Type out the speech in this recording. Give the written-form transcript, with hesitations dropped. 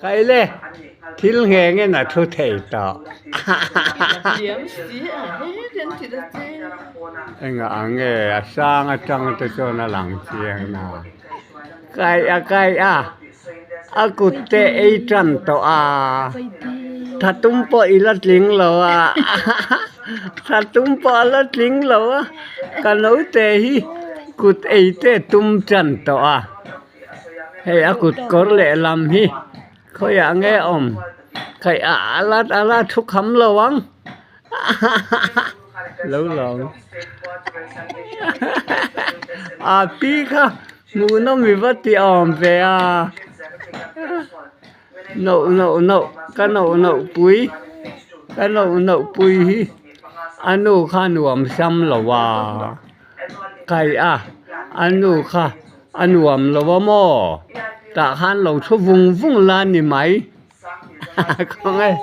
cái lẽ thiên hẹn nghe là thu thầy tọ anh anh nghe sang trăng cho nó lặng chieng nào cái aku te ai trăn tọถ้าตุ้มปออีละลิงเหรอถ้าตุ้มปอละลิงเหรอกันเอาแต่hi kut ei te tum chan to hey akut kor le lam hi khoi ange om khai ala thuk kham lawang lâu lòng pi kha mu no mi wat ti om ve no ka no pui ka no pui hi anu kha nuam sam lawa kai anu kha anuam lawa mo ta han lo thu vung lan ni mai không ai